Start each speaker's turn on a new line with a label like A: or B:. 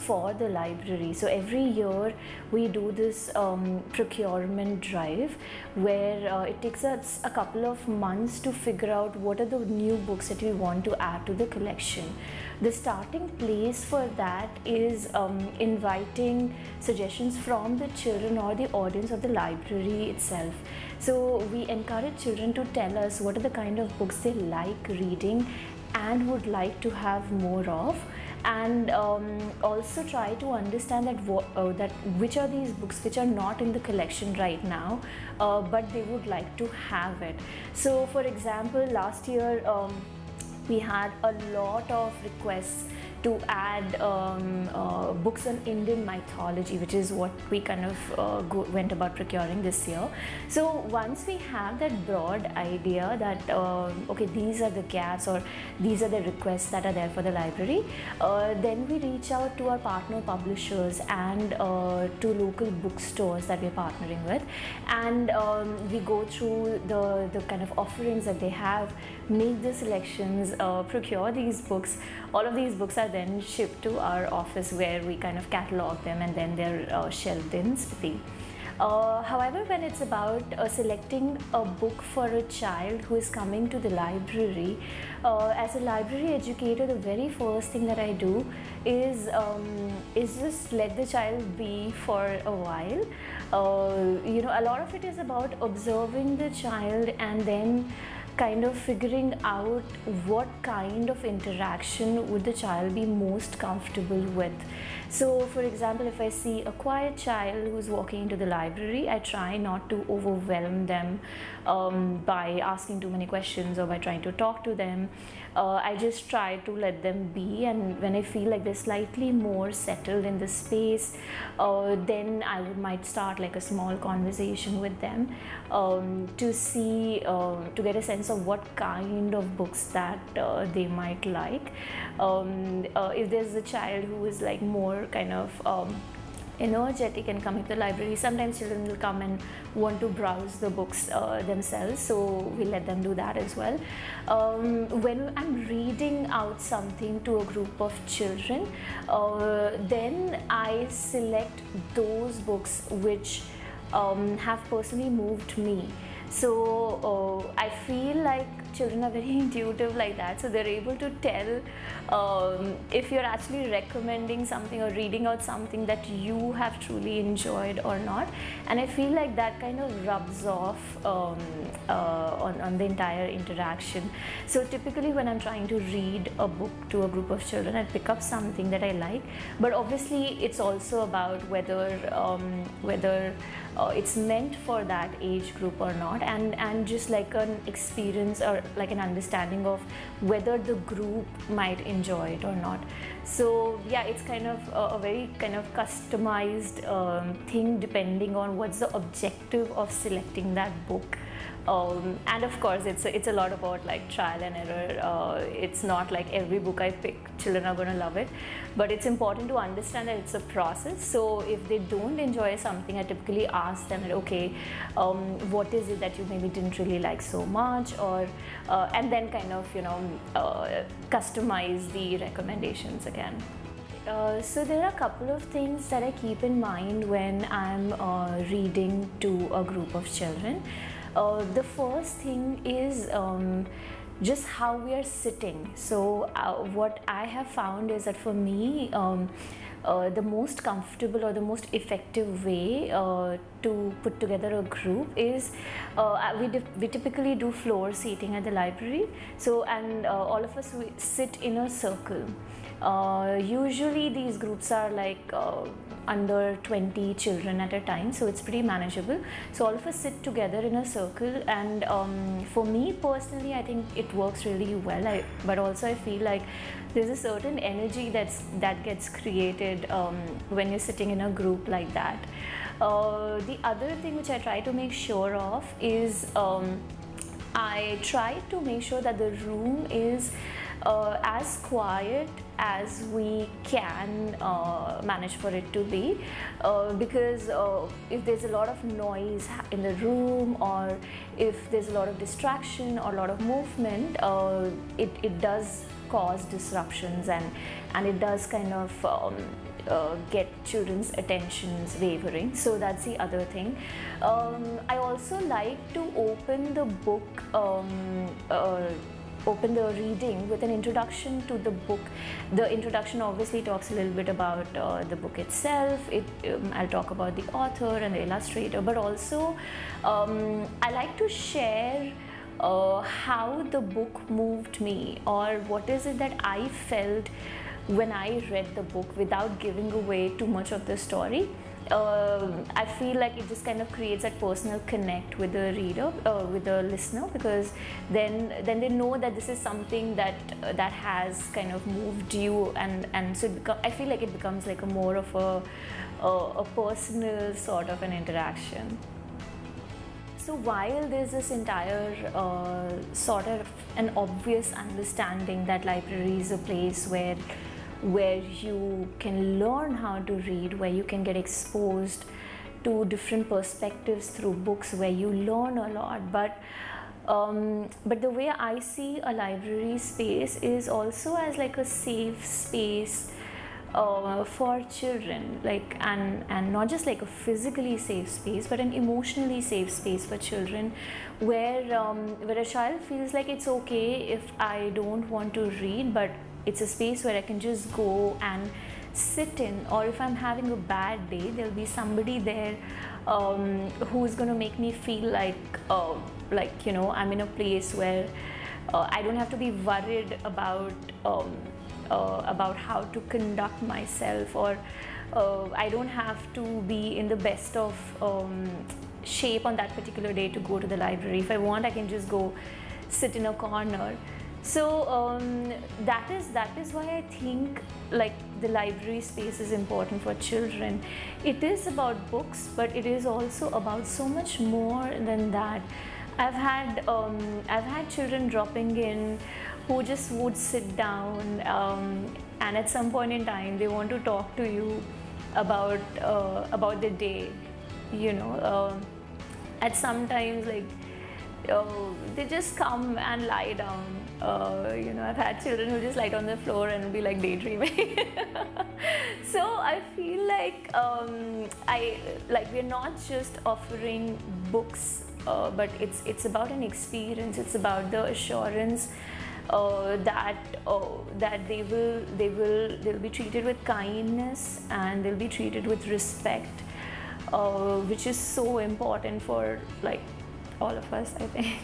A: for the library. So every year we do this procurement drive where it takes us a couple of months to figure out what are the new books that we want to add to the collection. The starting place for that is inviting suggestions from the children or the audience of the library itself. So we encourage children to tell us what are the kind of books they like reading and would like to have more of, and also try to understand that which are these books which are not in the collection right now, but they would like to have it. So for example, last year we had a lot of requests to add books on Indian mythology, which is what we kind of went about procuring this year. So once we have that broad idea that okay, these are the gaps or these are the requests that are there for the library, then we reach out to our partner publishers and to local bookstores that we're partnering with, and we go through the kind of offerings that they have, make the selections, procure these books. All of these books are then shipped to our office where we kind of catalog them, and then they're shelved in Spiti. However, when it's about selecting a book for a child who is coming to the library, as a library educator, the very first thing that I do is just let the child be for a while. You know, a lot of it is about observing the child and then kind of figuring out what kind of interaction would the child be most comfortable with. So for example, if I see a quiet child who's walking into the library, I try not to overwhelm them by asking too many questions or by trying to talk to them. I just try to let them be, and when I feel like they're slightly more settled in the space, then I might start like a small conversation with them to see, to get a sense of what kind of books that they might like. If there's a child who is like more kind of energetic and coming to the library, sometimes children will come and want to browse the books themselves, so we let them do that as well. When I'm reading out something to a group of children, then I select those books which have personally moved me. So I feel like children are very intuitive like that, so they're able to tell if you're actually recommending something or reading out something that you have truly enjoyed or not, and I feel like that kind of rubs off on the entire interaction. So typically when I'm trying to read a book to a group of children, I pick up something that I like, but obviously it's also about whether it's meant for that age group or not, and just like an experience or like an understanding of whether the group might enjoy it or not. So yeah, it's kind of a very kind of customized thing depending on what's the objective of selecting that book. And of course it's a lot about like trial and error. It's not like every book I pick children are going to love it, but it's important to understand that it's a process. So if they don't enjoy something, I typically ask them, okay, what is it that you maybe didn't really like so much, or and then kind of, you know, customize the recommendations again. So there are a couple of things that I keep in mind when I'm reading to a group of children. The first thing is just how we are sitting. So what I have found is that for me, the most comfortable or the most effective way to put together a group is we typically do floor seating at the library. So and all of us we sit in a circle. Usually these groups are like under 20 children at a time, so it's pretty manageable. So all of us sit together in a circle, and for me personally, I think it works really well. But also I feel like there's a certain energy that gets created when you're sitting in a group like that. The other thing which I try to make sure of is I try to make sure that the room is as quiet as we can manage for it to be, because if there's a lot of noise in the room, or if there's a lot of distraction or a lot of movement, it does cause disruptions, and it does kind of get children's attentions wavering. So that's the other thing. I also like to open the book, open the reading with an introduction to the book. The introduction obviously talks a little bit about the book itself. I'll talk about the author and the illustrator, but also I like to share how the book moved me, or what is it that I felt when I read the book, without giving away too much of the story. I feel like it just kind of creates that personal connect with the reader, with the listener, because then they know that this is something that has kind of moved you, and so I feel like it becomes like a more of a personal sort of an interaction. So while there's this entire sort of an obvious understanding that library is a place where you can learn how to read, where you can get exposed to different perspectives through books, where you learn a lot, but the way I see a library space is also as like a safe space for children, like, and not just like a physically safe space, but an emotionally safe space for children, where a child feels like it's okay if I don't want to read, but it's a space where I can just go and sit in, or if I'm having a bad day, there'll be somebody there who's going to make me feel like you know, I'm in a place where I don't have to be worried about how to conduct myself, or I don't have to be in the best of shape on that particular day to go to the library. If I want, I can just go sit in a corner. So that is why I think like the library space is important for children. It is about books, but it is also about so much more than that. I've had children dropping in who just would sit down, and at some point in time they want to talk to you about the day, you know. At some times, like, they just come and lie down. You know, I've had children who just lie on the floor and be like daydreaming. So I feel like we're not just offering books, but it's about an experience. It's about the assurance that they'll be treated with kindness, and they'll be treated with respect, which is so important for like all of us, I think.